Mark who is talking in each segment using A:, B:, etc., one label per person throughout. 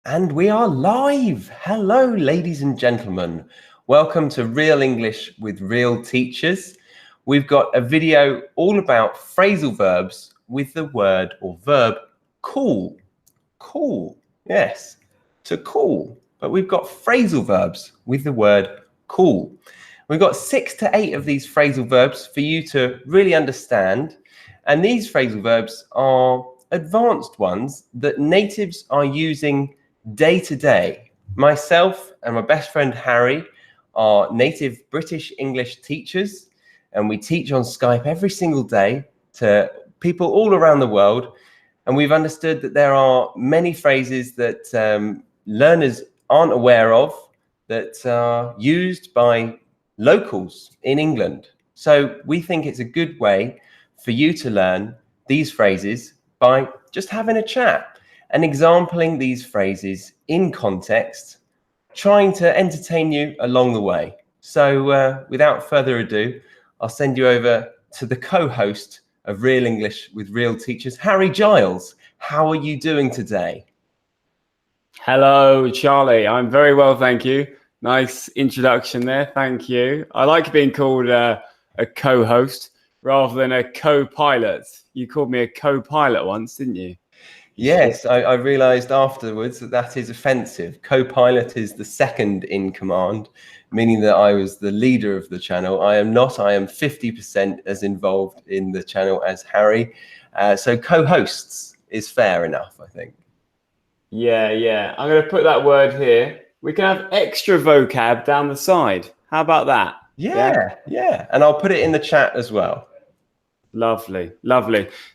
A: And we are live. Hello, ladies and gentlemen. Welcome to Real English with Real Teachers. We've got a video all about phrasal verbs with the word or verb call. Call, yes, to call. But we've got phrasal verbs with the word call. We've got 6 to 8 of these phrasal verbs for you to really understand. And these phrasal verbs are advanced ones that natives are using day to day. Myself and my best friend Harry are native British English teachers, and we teach on Skype every single day to people all around the world. And we've understood that there are many phrases that learners aren't aware of that are used by locals in England. So we think it's a good way for you to learn these phrases by just having a chat and exampling these phrases in context, trying to entertain you along the way. So without further ado, I'll send you over to the co-host of Real English with Real Teachers, Harry.gyles. How are you doing today?
B: Hello, Charlie. I'm very well, thank you. Nice introduction there. Thank you. I like being called a co-host rather than a co-pilot. You called me a co-pilot once, didn't you?
A: Yes, I realised afterwards that is offensive. Co-pilot is the second in command, meaning that I was the leader of the channel. I am not. I am 50% as involved in the channel as Harry. So co-hosts is fair enough, I think.
B: Yeah. I'm going to put that word here. We can have extra vocab down the side. How about that?
A: Yeah. And I'll put it in the chat as well.
B: Lovely.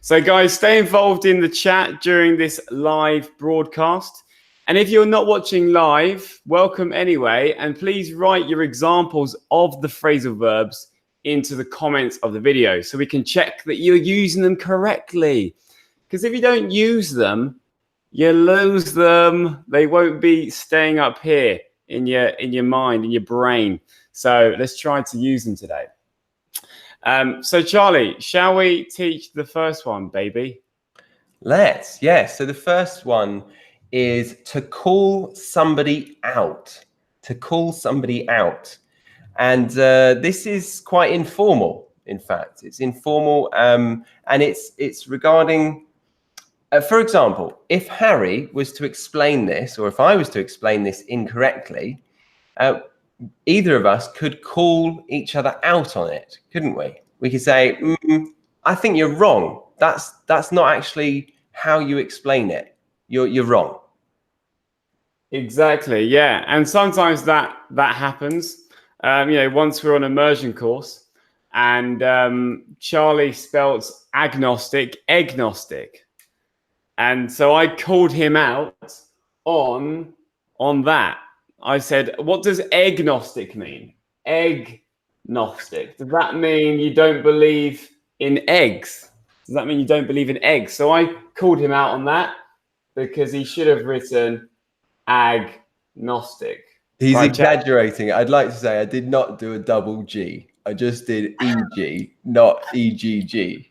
B: So guys, stay involved in the chat during this live broadcast. And if you're not watching live, welcome anyway. And please write your examples of the phrasal verbs into the comments of the video so we can check that you're using them correctly. Because if you don't use them, you lose them. They won't be staying up here in your mind, in your brain. So let's try to use them today. So Charlie, shall we teach the first one, baby?
A: Let's, yes. So the first one is to call somebody out. To call somebody out. And this is quite informal, in fact. It's informal and it's regarding, for example, if Harry was to explain this, or if I was to explain this incorrectly, either of us could call each other out on it, couldn't we? We could say, I think you're wrong. That's not actually how you explain it. You're wrong.
B: Exactly, yeah. And sometimes that happens. Once we're on immersion course and Charlie spelt agnostic, agnostic. And so I called him out on that. I said, what does agnostic mean? Agnostic. Does that mean you don't believe in eggs? Does that mean you don't believe in eggs? So I called him out on that because he should have written agnostic.
A: He's right, exaggerating. I'd like to say I did not do a double G. I just did EG, not EGG.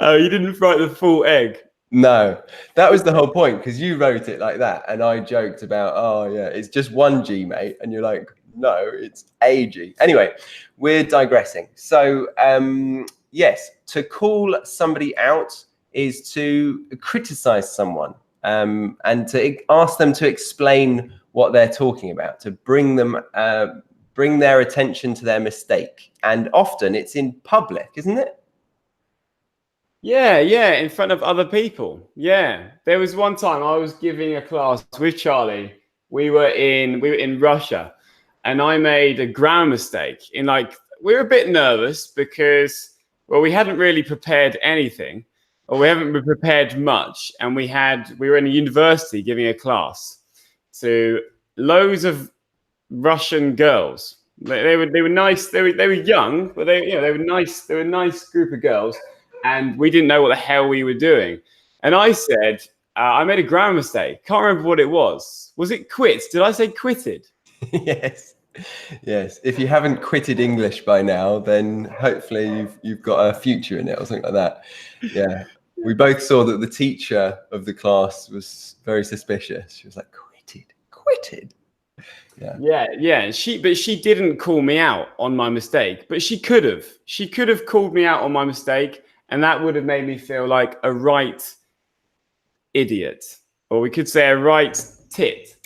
B: Oh, you didn't write the full egg?
A: No, that was the whole point, because you wrote it like that and I joked about, oh yeah, it's just one G, mate. And you're like, no, it's a G. Anyway, we're digressing. So yes, to call somebody out is to criticize someone and to ask them to explain what they're talking about, to bring their attention to their mistake. And often it's in public, isn't it?
B: Yeah, in front of other people. Yeah, there was one time I was giving a class with Charlie. We were in Russia, and I made a grammar mistake. We were a bit nervous because, well, we hadn't really prepared anything, or we haven't prepared much, and we were in a university giving a class to loads of Russian girls. They were nice. They were young, but they were nice. They were a nice group of girls. And we didn't know what the hell we were doing. And I said, I made a grammar mistake. Can't remember what it was. Was it quit? Did I say quitted?
A: Yes. If you haven't quitted English by now, then hopefully you've got a future in it or something like that. Yeah. We both saw that the teacher of the class was very suspicious. She was like, quitted.
B: Yeah. But she didn't call me out on my mistake, but she could have. She could have called me out on my mistake, and that would have made me feel like a right idiot, or we could say a right tit,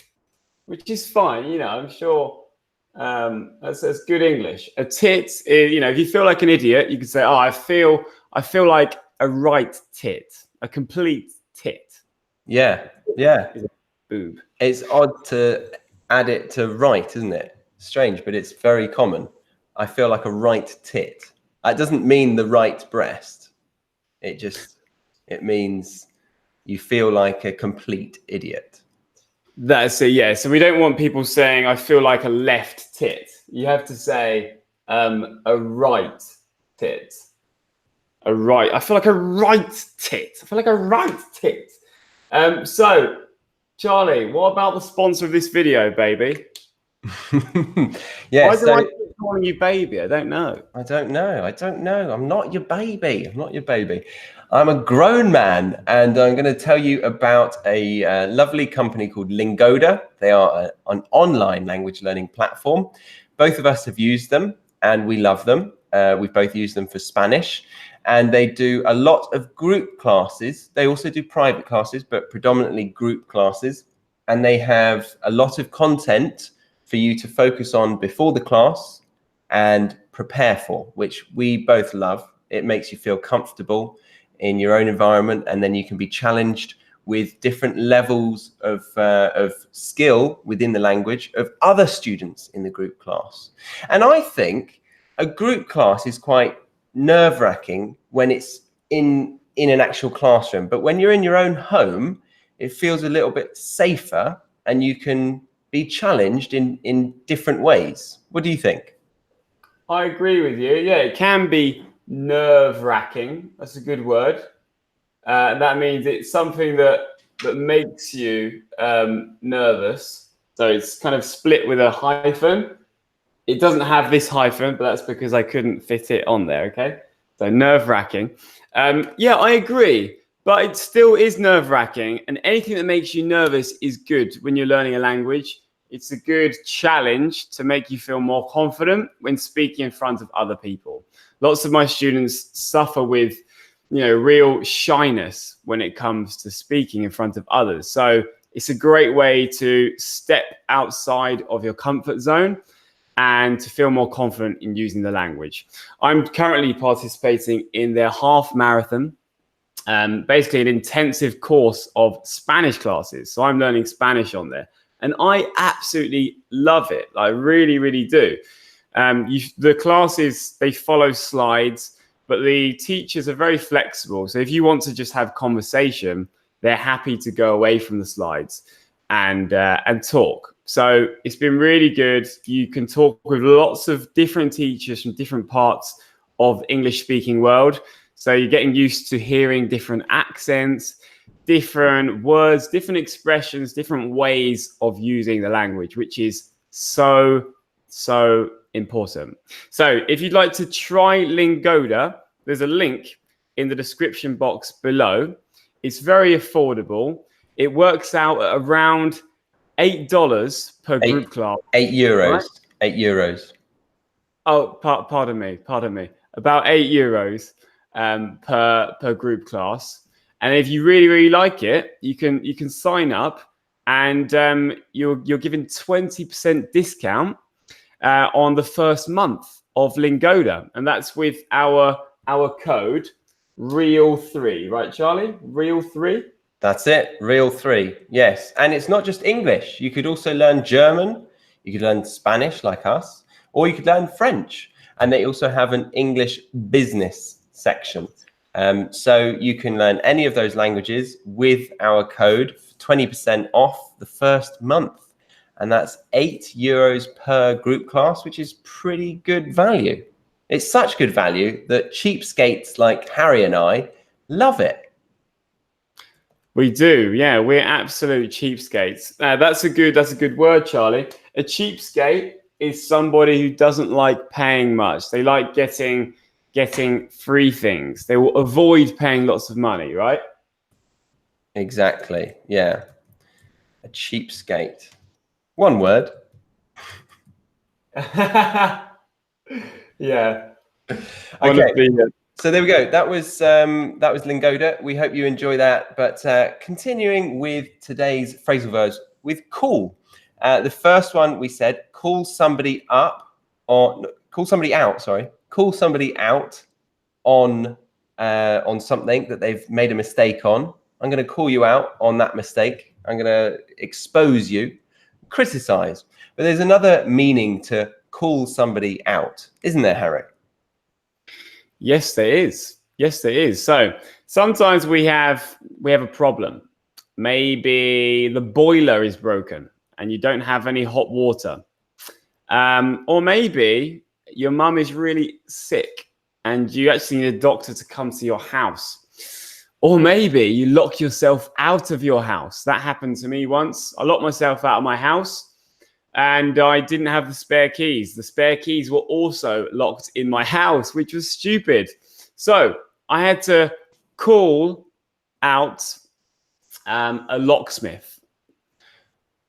B: which is fine. I'm sure that's good English. A tit is, if you feel like an idiot, you could say, "Oh, I feel like a right tit, a complete tit."
A: Yeah.
B: Boob.
A: It's odd to add it to right, isn't it? Strange, but it's very common. I feel like a right tit. That doesn't mean the right breast. It means you feel like a complete idiot.
B: That's it, yeah. So we don't want people saying, "I feel like a left tit." You have to say a right tit. I feel like a right tit. I feel like a right tit. So, Charlie, what about the sponsor of this video, baby?
A: Yeah.
B: Why do I keep calling you baby? I don't know.
A: I don't know. I'm not your baby. I'm a grown man, and I'm going to tell you about a lovely company called Lingoda. They are an online language learning platform. Both of us have used them, and we love them. We've both used them for Spanish, and they do a lot of group classes. They also do private classes, but predominantly group classes. And they have a lot of content for you to focus on before the class and prepare for, which we both love. It makes you feel comfortable in your own environment, and then you can be challenged with different levels of skill within the language of other students in the group class. And I think a group class is quite nerve-wracking when it's in an actual classroom, but when you're in your own home, it feels a little bit safer, and you can be challenged in different ways. What do you think?
B: I agree with you. Yeah, it can be nerve-wracking. That's a good word. That means it's something that makes you nervous. So it's kind of split with a hyphen. It doesn't have this hyphen, but that's because I couldn't fit it on there, okay? So nerve-wracking. Yeah, I agree. But it still is nerve-wracking, and anything that makes you nervous is good when you're learning a language. It's a good challenge to make you feel more confident when speaking in front of other people. Lots of my students suffer with, real shyness when it comes to speaking in front of others. So it's a great way to step outside of your comfort zone and to feel more confident in using the language. I'm currently participating in their half marathon. Basically an intensive course of Spanish classes. So I'm learning Spanish on there, and I absolutely love it. I really, really do. The classes, they follow slides, but the teachers are very flexible. So if you want to just have conversation, they're happy to go away from the slides and talk. So it's been really good. You can talk with lots of different teachers from different parts of English speaking world. So you're getting used to hearing different accents, different words, different expressions, different ways of using the language, which is so important. So if you'd like to try Lingoda, there's a link in the description box below. It's very affordable. It works out at around $8 per group class.
A: €8.
B: Right?
A: €8.
B: Oh, pardon me. About €8 per group class. And if you really, really like it, you can sign up, and you're given 20% discount on the first month of Lingoda, and that's with our code REAL3, right, Charlie? REAL3.
A: That's it, REAL3. Yes, and it's not just English. You could also learn German. You could learn Spanish, like us, or you could learn French. And they also have an English business section. So you can learn any of those languages with our code for 20% off the first month. And that's €8 per group class, which is pretty good value. It's such good value that cheapskates like Harry and I love it.
B: We do, yeah. We're absolute cheapskates. That's a good word, Charlie. A cheapskate is somebody who doesn't like paying much. They like getting getting free things. They will avoid paying lots of money, right?
A: Exactly. Yeah. A cheapskate. One word.
B: Yeah.
A: Okay.
B: Honestly, yeah.
A: So there we go. That was Lingoda. We hope you enjoy that. But continuing with today's phrasal verbs with call. The first one we said call somebody up or call somebody out. Sorry, call somebody out on something that they've made a mistake on. I'm going to call you out on that mistake. I'm going to expose you, criticize. But there's another meaning to call somebody out, isn't there, Harry?
B: Yes, there is. Yes, there is. So sometimes we have a problem. Maybe the boiler is broken and you don't have any hot water. Or maybe your mum is really sick and you actually need a doctor to come to your house. Or maybe you lock yourself out of your house. That happened to me once. I locked myself out of my house and I didn't have the spare keys. The spare keys were also locked in my house, which was stupid. So I had to call out a locksmith,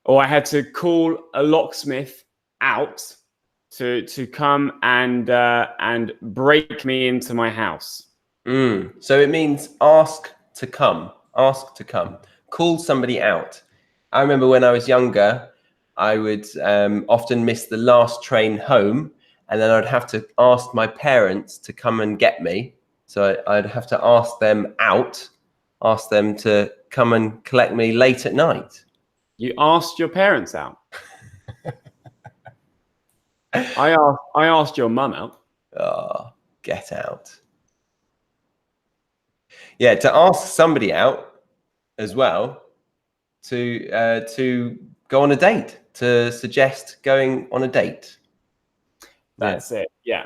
B: or I had to call a locksmith out to come and break me into my house.
A: So it means ask to come. Ask to come. Call somebody out. I remember when I was younger, I would often miss the last train home, and then I'd have to ask my parents to come and get me. So I'd have to ask them out, ask them to come and collect me late at night.
B: You asked your parents out. I asked your mum out.
A: Oh, get out. Yeah, to ask somebody out as well, to go on a date, to suggest going on a date.
B: That's it. Yeah.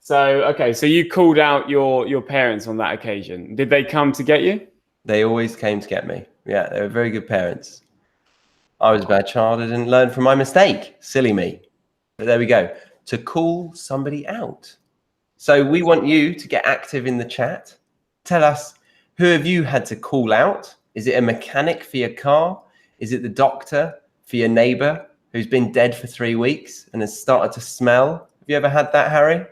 B: So okay, so you called out your parents on that occasion. Did they come to get you?
A: They always came to get me. Yeah, they were very good parents. I was a bad child. I didn't learn from my mistake. Silly me. But there we go. To call somebody out. So we want you to get active in the chat. Tell us, who have you had to call out? Is it a mechanic for your car? Is it the doctor for your neighbor who's been dead for 3 weeks and has started to smell? Have you ever had that, Harry?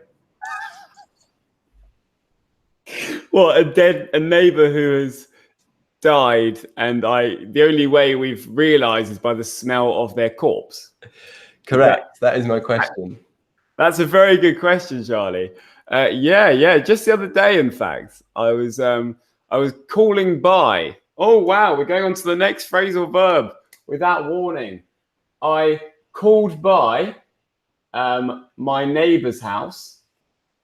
B: Well, a neighbor who has died, and the only way we've realized is by the smell of their corpse.
A: Correct. That is my question.
B: That's a very good question, Charlie. Yeah. Just the other day, in fact, I was calling by. Oh wow, we're going on to the next phrasal verb without warning. I called by my neighbor's house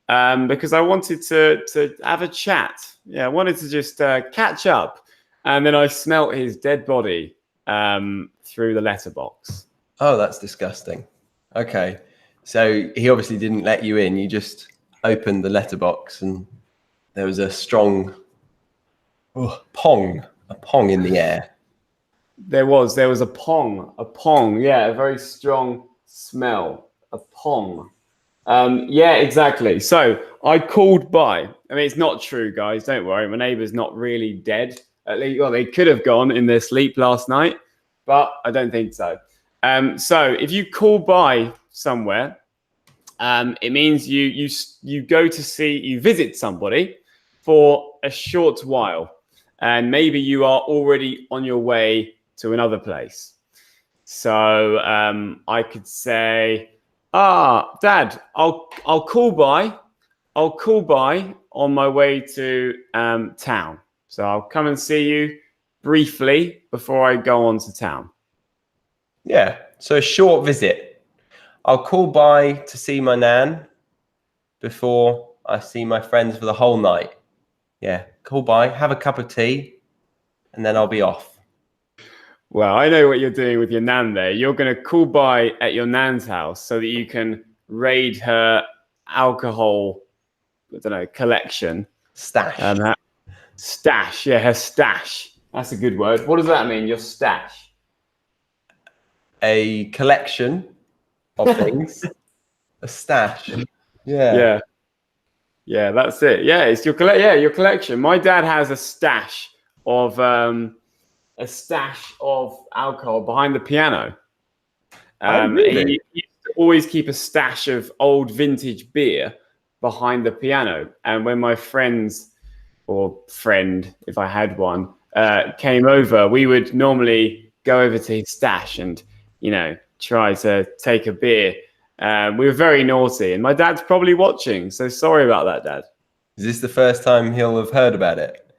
B: because I wanted to have a chat. Yeah, I wanted to just catch up, and then I smelt his dead body through the letterbox.
A: Oh, that's disgusting. Okay. So he obviously didn't let you in. You just opened the letterbox and there was a strong pong in the air.
B: There was a pong. Yeah, a very strong smell. A pong. Yeah, exactly. So I called by. I mean, it's not true, guys. Don't worry. My neighbor's not really dead. At least, well, they could have gone in their sleep last night, but I don't think so. So if you call by somewhere, it means you go to you visit somebody for a short while, and maybe you are already on your way to another place. So I could say, Dad, I'll call by. I'll call by on my way to town. So I'll come and see you briefly before I go on to town.
A: Yeah, so a short visit. I'll call by to see my nan before I see my friends for the whole night. Yeah, call by, have a cup of tea, and then I'll be off.
B: Well, I know what you're doing with your nan there. You're going to call by at your nan's house so that you can raid her alcohol, I don't know, collection.
A: Stash.
B: Stash, yeah, her stash. That's a good word. What does that mean, your stash?
A: A collection of things. A stash. Yeah.
B: Yeah, that's it. Yeah, it's your your collection. My dad has a stash of alcohol behind the piano.
A: Oh, really?
B: He used to always keep a stash of old vintage beer behind the piano. And when my friends or friend, if I had one, came over, we would normally go over to his stash and, try to take a beer. We were very naughty, and my dad's probably watching. So sorry about that, Dad.
A: Is this the first time he'll have heard about it?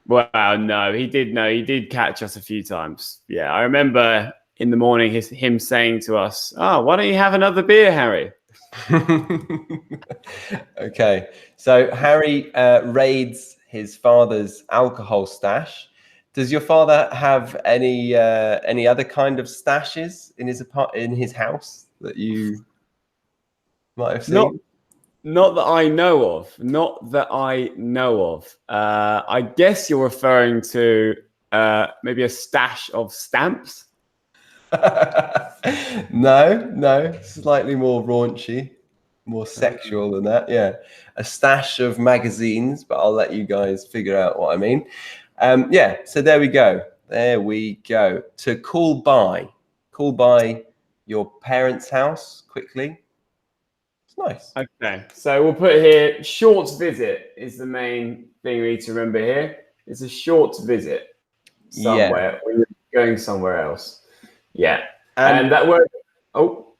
B: Well, no, he did know. He did catch us a few times. Yeah, I remember in the morning him saying to us, "Oh, why don't you have another beer, Harry?"
A: Okay, so Harry raids his father's alcohol stash. Does your father have any other kind of stashes in his house that you might have
B: Not
A: seen?
B: Not that I know of. Not that I know of. I guess you're referring to maybe a stash of stamps.
A: No, slightly more raunchy, more sexual than that. Yeah, a stash of magazines, but I'll let you guys figure out what I mean. Yeah, so there we go. There we go. To call by your parents' house quickly. It's nice.
B: Okay, so we'll put here short visit is the main thing we need to remember here. It's a short visit
A: Yeah,
B: somewhere when you're going somewhere else. Yeah,
A: and
B: and that word. Oh,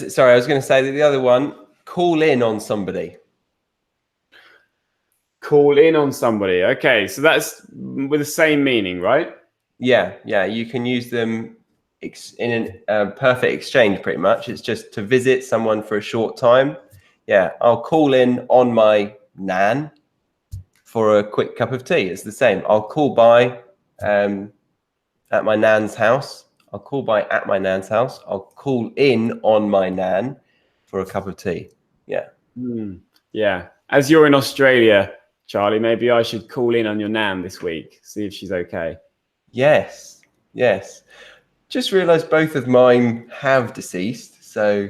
A: sorry, I was going to say that the other one, call in on somebody.
B: call in on somebody. Okay, so that's with the same meaning, right?
A: Yeah, you can use them in a perfect exchange, pretty much. It's just to visit someone for a short time. Yeah, I'll call in on my nan for a quick cup of tea. It's the same. I'll call by at my nan's house. I'll call by at my nan's house. I'll call in on my nan for a cup of tea. Yeah.
B: Yeah. As you're in Australia, Charlie, maybe I should call in on your nan this week, see if she's okay.
A: Yes. Just realised both of mine have deceased, so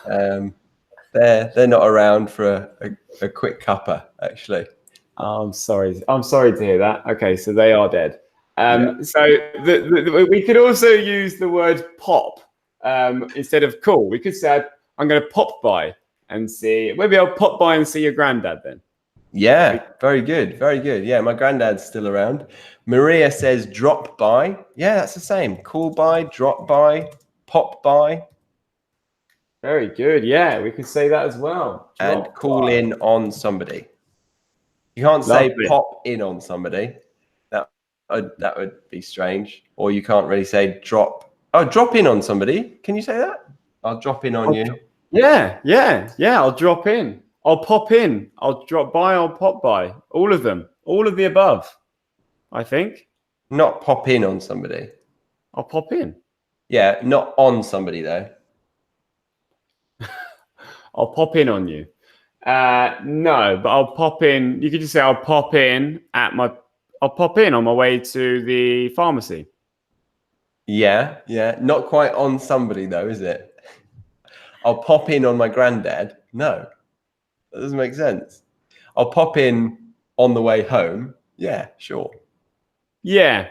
A: they're not around for a quick cuppa, actually.
B: Oh, I'm sorry. I'm sorry to hear that. Okay, so they are dead.
A: Yeah.
B: So we could also use the word pop instead of call. We could say, I'm going to pop by and see. Maybe I'll pop by and see your granddad then.
A: Yeah, very good. Yeah, my granddad's still around. Maria says drop by. Yeah, that's the same. Call by, drop by, pop by,
B: Very good. Yeah, we could say that as well.
A: and
B: Drop
A: call
B: by.
A: in on somebody. You can't say
B: Lovely.
A: pop in on somebody. That would be strange. Or you can't really say drop. Oh, drop in on somebody. Can you say that? I'll drop in on you.
B: Yeah. I'll drop in. I'll pop in. I'll drop by. I'll pop by. All of them. All of the above, I think.
A: Not pop in on somebody.
B: I'll pop in.
A: Yeah, not on somebody though.
B: I'll pop in on you. No, but I'll pop in. You could just say I'll pop in on my way to the pharmacy.
A: Yeah. Not quite on somebody though, is it? I'll pop in on my granddad. No, that doesn't make sense. I'll pop in on the way home. Yeah, sure.
B: Yeah.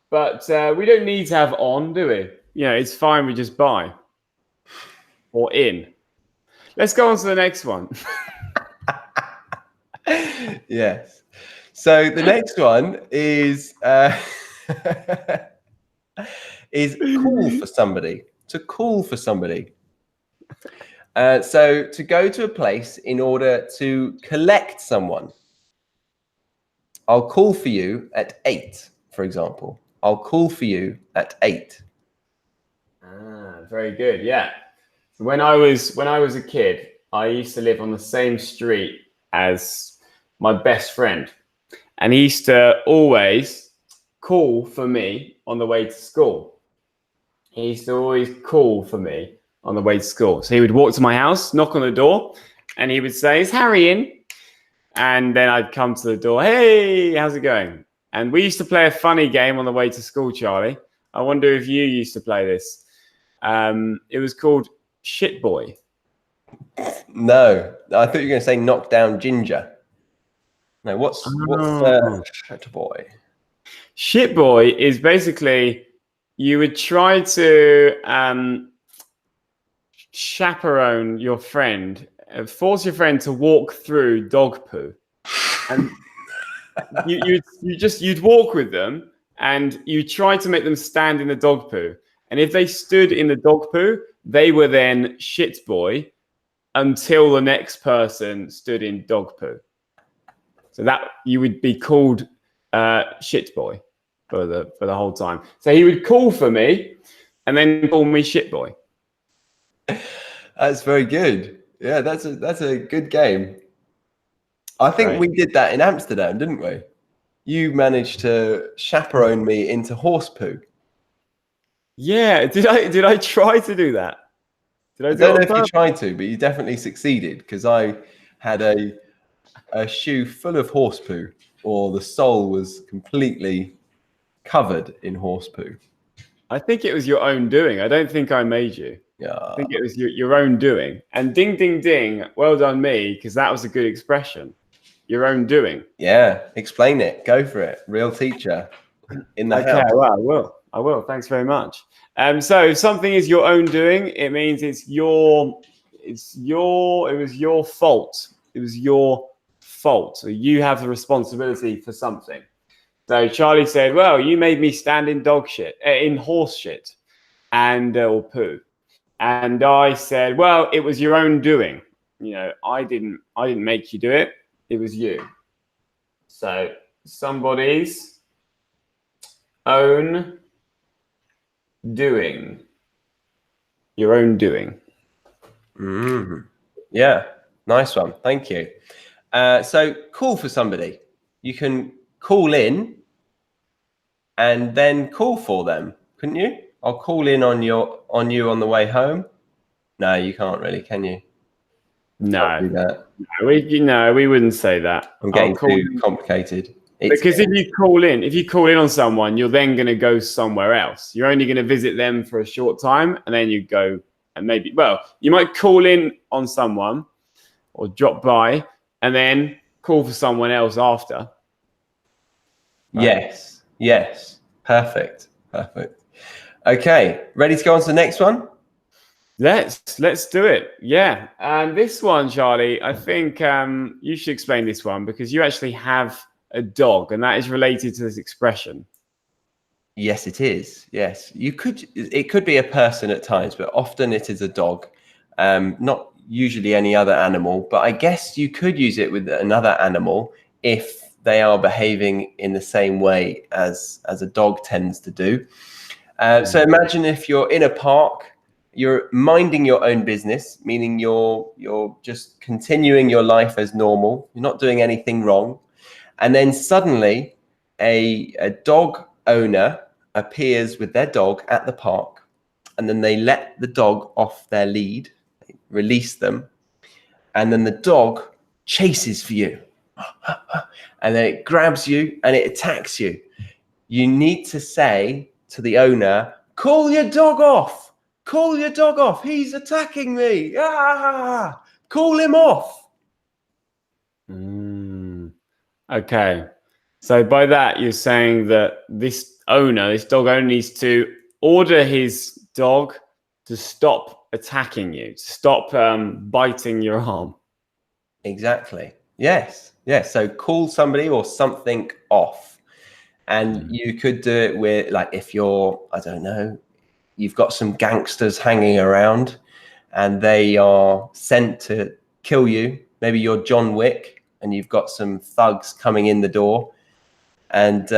B: But we don't need to have on, do we? It's fine. We just buy or in. Let's go on to the next one.
A: Yes. So the next one is is call for somebody. To call for somebody. So to go to a place in order to collect someone. I'll call for you at 8, for example. I'll call for you at 8.
B: Very good. Yeah. When I was a kid, I used to live on the same street as my best friend, and he used to always call for me on the way to school. He used to always call for me on the way to school. So he would walk to my house, knock on the door, and he would say, "Is Harry in?" And then I'd come to the door. "Hey, how's it going?" And we used to play a funny game on the way to school, Charlie. I wonder if you used to play this. It was called Shit Boy.
A: No, I thought you were going to say knock down ginger. No, what's
B: Oh.
A: shit boy?
B: Shit boy is basically you would try to chaperone your friend, force your friend to walk through dog poo, and you'd walk with them, and you try to make them stand in the dog poo. And if they stood in the dog poo, they were then shit boy until the next person stood in dog poo. So that you would be called shit boy for the whole time. So he would call for me, and then call me shit boy.
A: That's very good. Yeah, that's a good game. I think
B: Right.
A: we did that in Amsterdam, didn't we? You managed to chaperone me into horse poo.
B: Yeah, did I try to do that? Did I
A: I
B: do it
A: don't know
B: on
A: if you
B: purpose?
A: tried to, but you definitely succeeded because I had a shoe full of horse poo, or the sole was completely covered in horse poo.
B: I think it was your own doing. I don't think I made you.
A: Yeah.
B: I think it was your own doing. And ding, ding, ding. Well done, me, because that was a good expression. Your own doing.
A: Yeah. Explain it. Go for it. Real teacher in the
B: Okay,
A: house.
B: well, I will. I will. Thanks very much. So if something is your own doing, it means it was your fault. It was your fault. So you have the responsibility for something. So Charlie said, well, you made me stand in dog shit, in horse shit and or poo. And I said, well, it was your own doing. You know, I didn't make you do it. It was you. So somebody's own doing. Your own doing.
A: Yeah. Nice one. Thank you. So call for somebody. You can call in and then call for them, couldn't you? I'll call in on you on the way home. No, you can't really, can you?
B: No,
A: Can't do that.
B: we wouldn't say that.
A: I'm getting too complicated.
B: Because if you call in on someone, you're then going to go somewhere else. You're only going to visit them for a short time, and then you go and you might call in on someone or drop by, and then call for someone else after.
A: Right? Yes. Perfect. Okay, ready to go on to the next one?
B: Let's do it. Yeah. And this one, Charlie, I think you should explain this one because you actually have a dog, and that is related to this expression.
A: Yes, it is. Yes, it could be a person at times, but often it is a dog. Not usually any other animal, but I guess you could use it with another animal if they are behaving in the same way as a dog tends to do. So imagine if you're in a park, you're minding your own business, meaning you're just continuing your life as normal. You're not doing anything wrong. And then suddenly a dog owner appears with their dog at the park, and then they let the dog off their lead, release them, and then the dog chases for you. And then it grabs you and it attacks you. You need to say to the owner, call your dog off. Call your dog off. He's attacking me. Ah, call him off.
B: Okay. So by that, you're saying that this dog owner needs to order his dog to stop attacking you, to stop biting your arm.
A: Exactly. Yes. So call somebody or something off. And you could do it with, like, if you're, I don't know, you've got some gangsters hanging around and they are sent to kill you. Maybe you're John Wick and you've got some thugs coming in the door, and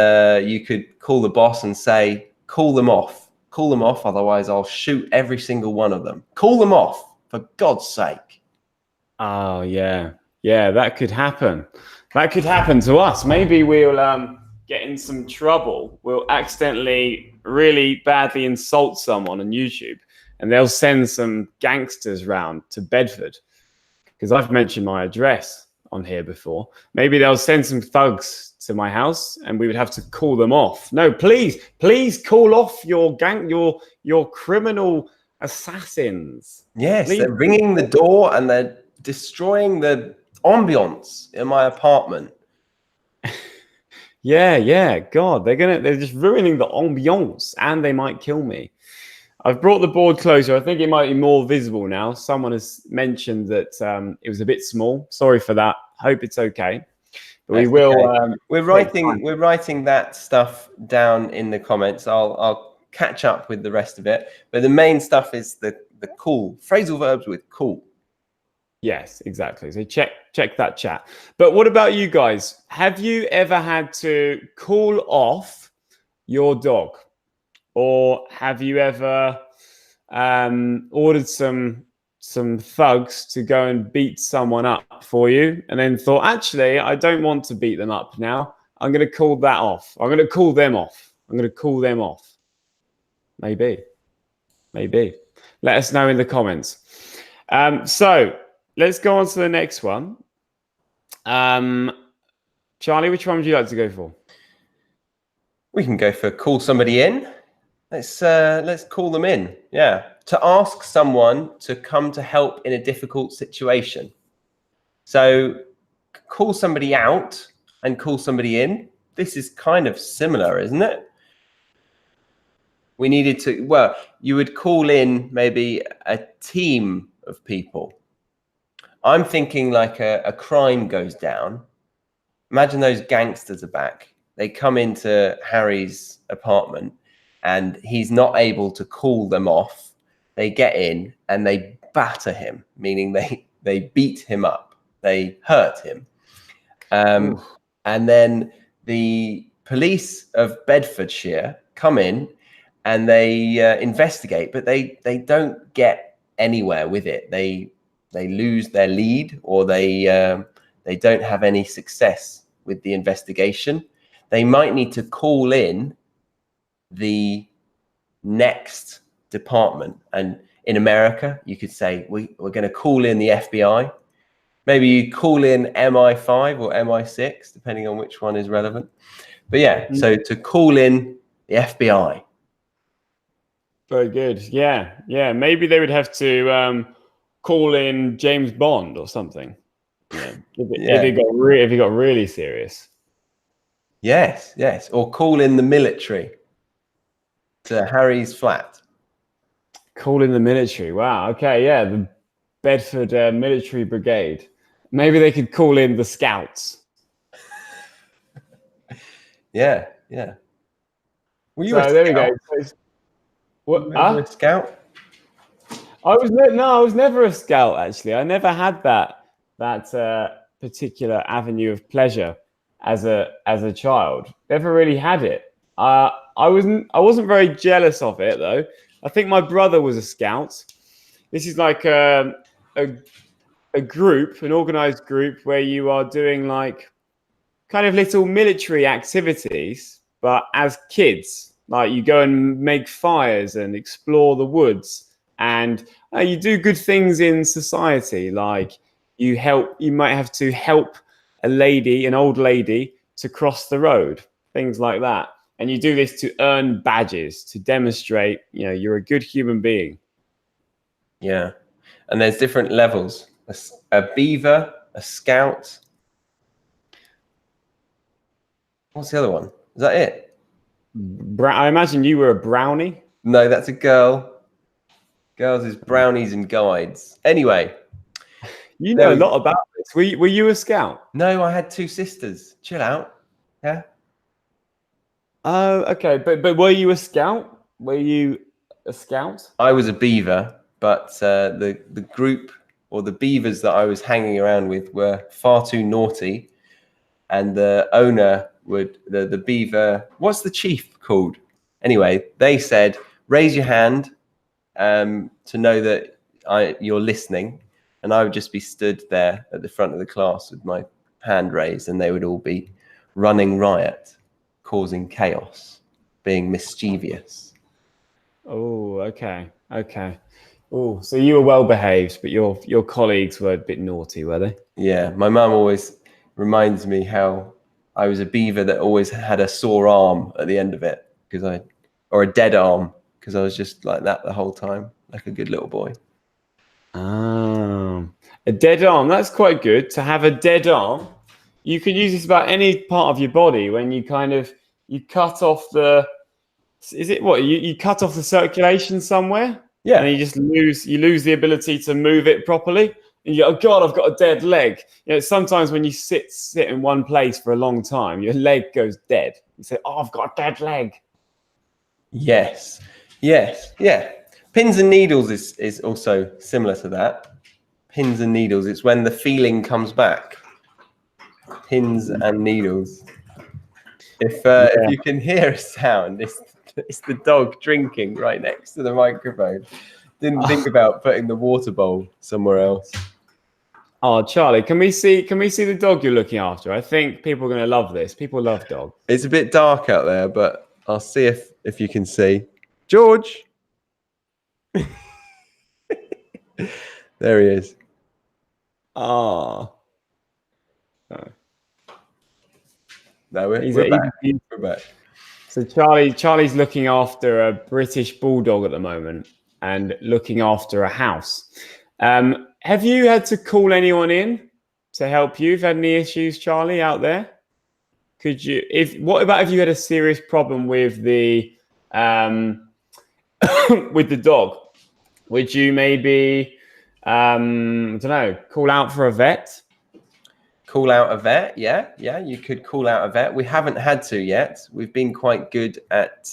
A: you could call the boss and say, call them off, otherwise I'll shoot every single one of them. Call them off, for God's sake.
B: Oh, yeah. Yeah, that could happen. That could happen to us. Maybe we'll get in some trouble. We'll accidentally really badly insult someone on YouTube, and they'll send some gangsters round to Bedford, because I've mentioned my address on here before. Maybe they'll send some thugs to my house and we would have to call them off. No, please call off your criminal Assassins.
A: Yes,
B: Leave
A: they're ringing the door and they're destroying the ambience in my apartment.
B: Yeah. God, they're just ruining the ambiance, and they might kill me. I've brought the board closer. I think it might be more visible now. Someone has mentioned that it was a bit small. Sorry for that. Hope it's okay. But we
A: That's
B: will.
A: okay. We're writing that stuff down in the comments. I'll catch up with the rest of it. But the main stuff is the cool phrasal verbs with cool.
B: Yes, exactly. So check that chat. But what about you guys? Have you ever had to call off your dog, or have you ever ordered some thugs to go and beat someone up for you, and then thought, actually, I don't want to beat them up now. I'm going to call that off. I'm going to call them off. I'm going to call them off. Maybe. Let us know in the comments. So let's go on to the next one. Charlie, which one would you like to go for?
A: We can go for call somebody in. Let's call them in. Yeah, to ask someone to come to help in a difficult situation. So call somebody out and call somebody in. This is kind of similar, isn't it? We needed to, well, you would call in maybe a team of people. I'm thinking like a crime goes down. Imagine those gangsters are back. They come into Harry's apartment and he's not able to call them off. They get in and they batter him, meaning they beat him up. They hurt him. And then the police of Bedfordshire come in and they investigate, but they don't get anywhere with it. They lose their lead, or they don't have any success with the investigation. They might need to call in the next department. And in America, you could say, we're going to call in the FBI. Maybe you call in MI5 or MI6, depending on which one is relevant. But yeah, so to call in the FBI.
B: Very good. Yeah. Maybe they would have to call in James Bond or something. Yeah. If it got really serious.
A: Yes. Or call in the military to Harry's flat.
B: Call in the military. Wow. Okay. Yeah. The Bedford Military Brigade. Maybe they could call in the Scouts.
A: Yeah. Were you
B: there we go.
A: What? A scout?
B: I was never a scout. Actually, I never had that particular avenue of pleasure as a child. Never really had it. I wasn't very jealous of it though. I think my brother was a scout. This is like a group, an organized group where you are doing like kind of little military activities, but as kids. Like you go and make fires and explore the woods, and you do good things in society. Like you might have to help an old lady to cross the road, things like that. And you do this to earn badges, to demonstrate, you're a good human being.
A: Yeah. And there's different levels. A beaver, a scout. What's the other one? Is that it?
B: I imagine you were a brownie.
A: No, that's a girl. Girls is brownies and guides. Anyway.
B: You know a lot about this. Were you a scout?
A: No, I had two sisters. Chill out. Yeah.
B: Oh, okay. But were you a scout? Were you a scout?
A: I was a beaver, but the group or the beavers that I was hanging around with were far too naughty, and the owner the beaver, what's the chief called? Anyway, they said, raise your hand to know that you're listening. And I would just be stood there at the front of the class with my hand raised, and they would all be running riot, causing chaos, being mischievous.
B: Oh, okay. Oh, so you were well behaved, but your colleagues were a bit naughty, were they?
A: Yeah, my mum always reminds me how I was a beaver that always had a sore arm at the end of it, or a dead arm, because I was just like that the whole time. like a good little boy.
B: A dead arm. That's quite good to have a dead arm. You could use this about any part of your body when you you cut off the. Is it what you cut off the circulation somewhere?
A: Yeah.
B: And you lose the ability to move it properly. And you go, oh God, I've got a dead leg. You know, sometimes when you sit in one place for a long time, your leg goes dead. You say, oh, I've got a dead leg.
A: Yes. Yes. Yeah. Pins and needles is also similar to that. Pins and needles. It's when the feeling comes back. Pins and needles. If you can hear a sound, it's the dog drinking right next to the microphone. Didn't think about putting the water bowl somewhere else.
B: Oh, Charlie, can we see the dog you're looking after? I think people are going to love this. People love dogs.
A: It's a bit dark out there, but I'll see if you can see. George. There he is.
B: Oh.
A: No, we're back. We're back.
B: So Charlie's looking after a British bulldog at the moment and looking after a house. Have you had to call anyone in to help you? Have you had any issues, Charlie, out there? What about if you had a serious problem with the with the dog? Would you maybe I don't know, call out for a vet?
A: Call out a vet, yeah, you could call out a vet. We haven't had to yet. We've been quite good at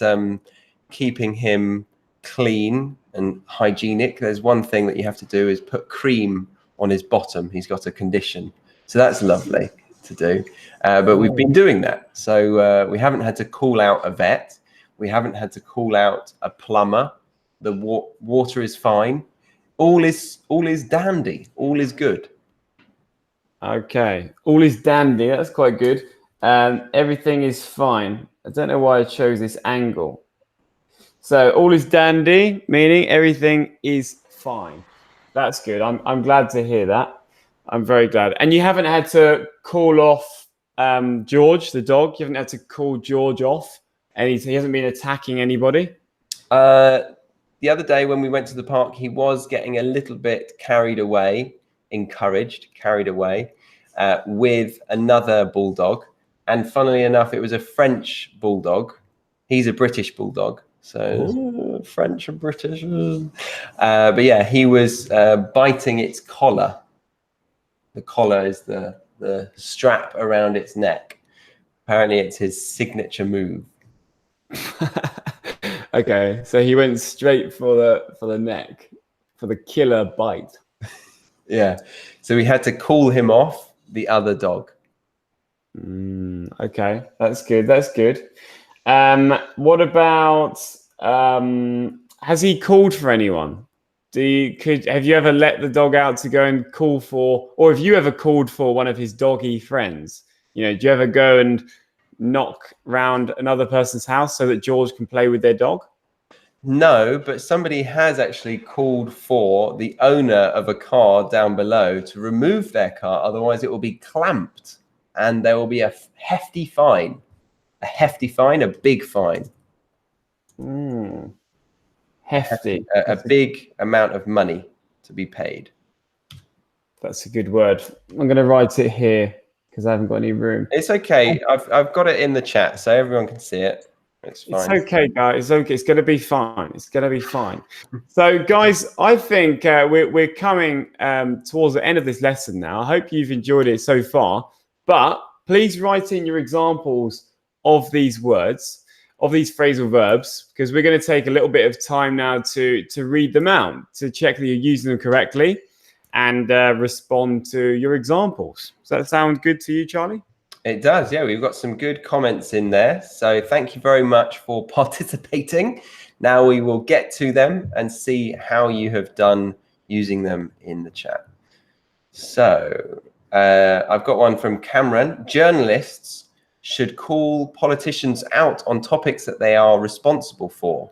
A: keeping him clean and hygienic. There's one thing that you have to do is put cream on his bottom. He's got a condition, so that's lovely to do. But we've been doing that, so we haven't had to call out a vet. We haven't had to call out a plumber. The water is fine. All is dandy. All is good.
B: Okay, all is dandy. That's quite good. Everything is fine. I don't know why I chose this angle. So all is dandy, meaning everything is fine. That's good. I'm glad to hear that. I'm very glad. And you haven't had to call off George, the dog. You haven't had to call George off, and he hasn't been attacking anybody.
A: The other day when we went to the park, he was getting a little bit carried away. Carried away with another bulldog, and funnily enough, it was a French bulldog. He's a British bulldog, so French and British. But yeah, he was biting its collar. The collar is the strap around its neck. Apparently, it's his signature move.
B: Okay, so he went straight for the neck, for the killer bite.
A: Yeah, so we had to call him off the other dog.
B: Okay, that's good. That's good. What about has he called for anyone? Have you ever let the dog out to go and call for, or have you ever called for one of his doggy friends? You know, do you ever go and knock round another person's house so that George can play with their dog?
A: No, but somebody has actually called for the owner of a car down below to remove their car, otherwise it will be clamped and there will be a hefty fine. A hefty fine, a big fine.
B: Hefty.
A: A big amount of money to be paid.
B: That's a good word. I'm going to write it here because I haven't got any room.
A: It's okay. I've got it in the chat so everyone can see it. It's fine.
B: It's okay, guys. It's okay. It's going to be fine. It's going to be fine. So, guys, I think we're coming towards the end of this lesson now. I hope you've enjoyed it so far. But please write in your examples of these words, of these phrasal verbs, because we're going to take a little bit of time now to read them out, to check that you're using them correctly and respond to your examples. Does that sound good to you, Charlie?
A: It does, yeah. We've got some good comments in there. So thank you very much for participating. Now we will get to them and see how you have done using them in the chat. So I've got one from Cameron. Journalists should call politicians out on topics that they are responsible for.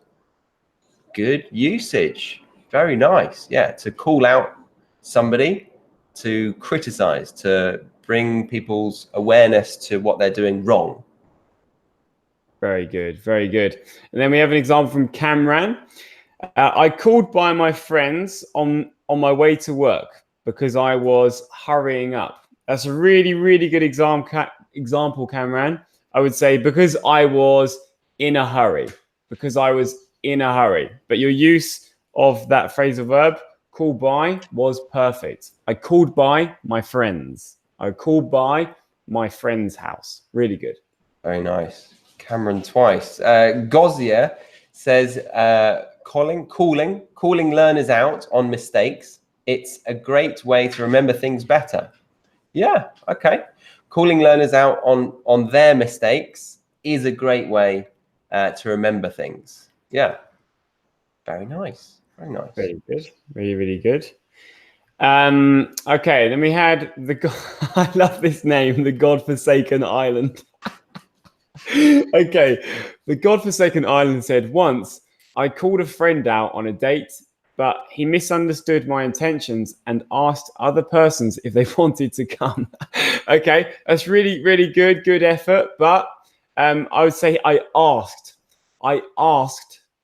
A: Good usage. Very nice. Yeah, to call out somebody, to criticize, to bring people's awareness to what they're doing wrong.
B: Very good, very good. And then we have an example from Cameron. I called by my friends on my way to work because I was hurrying up. That's a really, really good example, Cameron. I would say because I was in a hurry. Because I was in a hurry. But your use of that phrasal verb, call by, was perfect. I called by my friends. I called by my friend's house. Really good.
A: Very nice. Cameron twice. Gozier says, calling learners out on mistakes. It's a great way to remember things better. Yeah, okay. Calling learners out on their mistakes is a great way to remember things. Yeah. Very nice. Very nice.
B: Very good. Really, really good. Okay, then we had I love this name, the Godforsaken Island. Okay, the Godforsaken Island said, once I called a friend out on a date, but he misunderstood my intentions and asked other persons if they wanted to come. Okay, that's really, really good. Good effort. But I would say I asked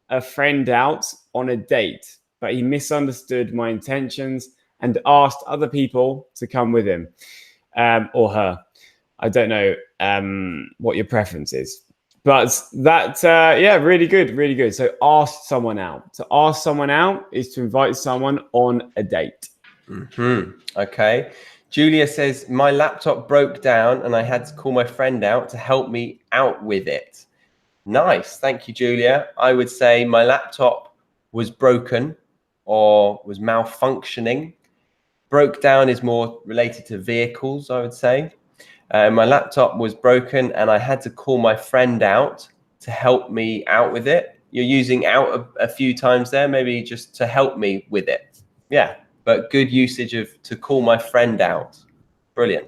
B: a friend out on a date, but he misunderstood my intentions and asked other people to come with him or her. I don't know what your preference is. But that, yeah, really good, really good. So ask someone out. To ask someone out is to invite someone on a date.
A: Okay. Julia says, my laptop broke down and I had to call my friend out to help me out with it. Nice. Thank you, Julia. I would say my laptop was broken or was malfunctioning. Broke down is more related to vehicles, I would say. My laptop was broken and I had to call my friend out to help me out with it. You're using out a few times there, maybe just to help me with it. Yeah, but good usage of to call my friend out. Brilliant.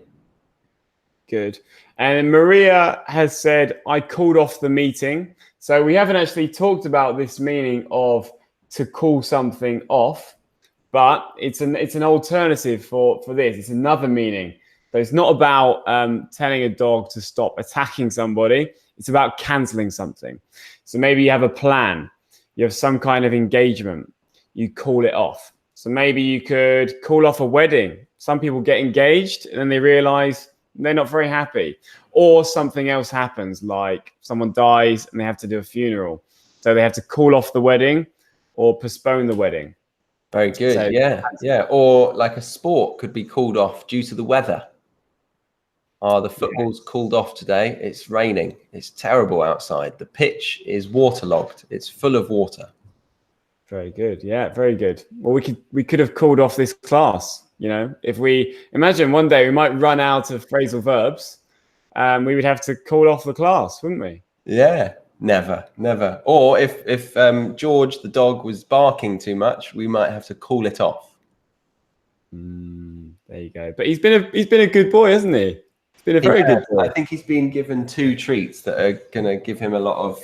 B: Good. And Maria has said, I called off the meeting. So we haven't actually talked about this meaning of to call something off, but it's an alternative for this. It's another meaning. So it's not about telling a dog to stop attacking somebody. It's about canceling something. So maybe you have a plan. You have some kind of engagement. You call it off. So maybe you could call off a wedding. Some people get engaged and then they realize they're not very happy. Or something else happens, like someone dies and they have to do a funeral. So they have to call off the wedding or postpone the wedding.
A: Very good. So, yeah. Or like a sport could be called off due to the weather. Oh, the football's called off today. It's raining. It's terrible outside. The pitch is waterlogged. It's full of water.
B: Very good. Yeah, very good. Well, we could have called off this class. You know, if we imagine one day we might run out of phrasal verbs, we would have to call off the class, wouldn't we?
A: Yeah, never. Or if George the dog was barking too much, we might have to call it off.
B: There you go. But he's been a good boy, hasn't he? Been a very good boy.
A: I think he's been given 2 treats that are going to give him a lot of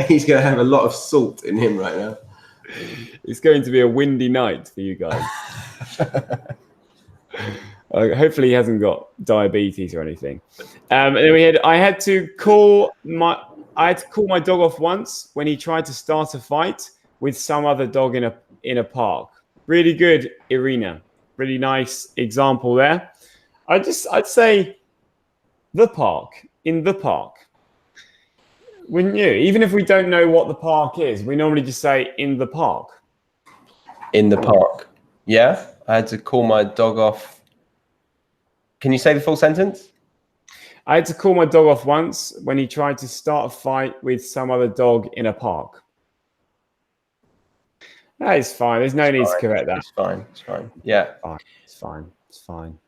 A: he's going to have a lot of salt in him right now.
B: It's going to be a windy night for you guys. Hopefully he hasn't got diabetes or anything. And then I had to call my dog off once when he tried to start a fight with some other dog in a park. Really good, Irina. Really nice example there. I'd say the park, in the park. Wouldn't you? Even if we don't know what the park is, we normally just say in the park.
A: In the park. Yeah, I had to call my dog off. Can you say the full sentence?
B: I had to call my dog off once when he tried to start a fight with some other dog in a park. That is fine. There's no need to correct that.
A: It's fine. Yeah.
B: It's fine.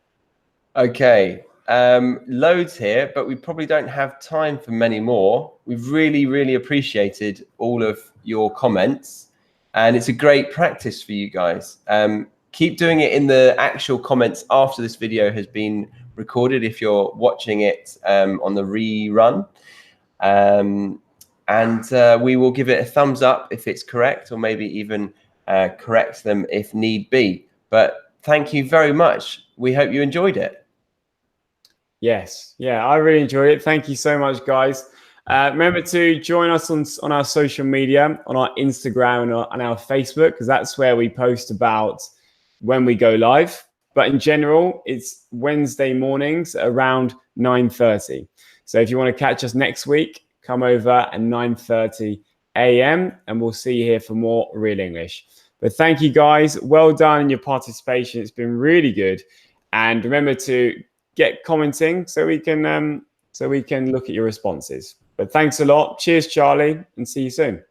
A: Okay, loads here, but we probably don't have time for many more. We've really, really appreciated all of your comments, and it's a great practice for you guys. Keep doing it in the actual comments after this video has been recorded if you're watching it on the rerun. And we will give it a thumbs up if it's correct, or maybe even correct them if need be. But thank you very much. We hope you enjoyed it.
B: Yes. Yeah, I really enjoyed it. Thank you so much, guys. Remember to join us on our social media, on our Instagram and our Facebook, because that's where we post about when we go live. But in general, it's Wednesday mornings around 9:30. So if you want to catch us next week, come over at 9:30 a.m. and we'll see you here for more Real English. But thank you guys. Well done in your participation. It's been really good. And remember to get commenting so we can look at your responses. But thanks a lot. Cheers, Charlie, and see you soon.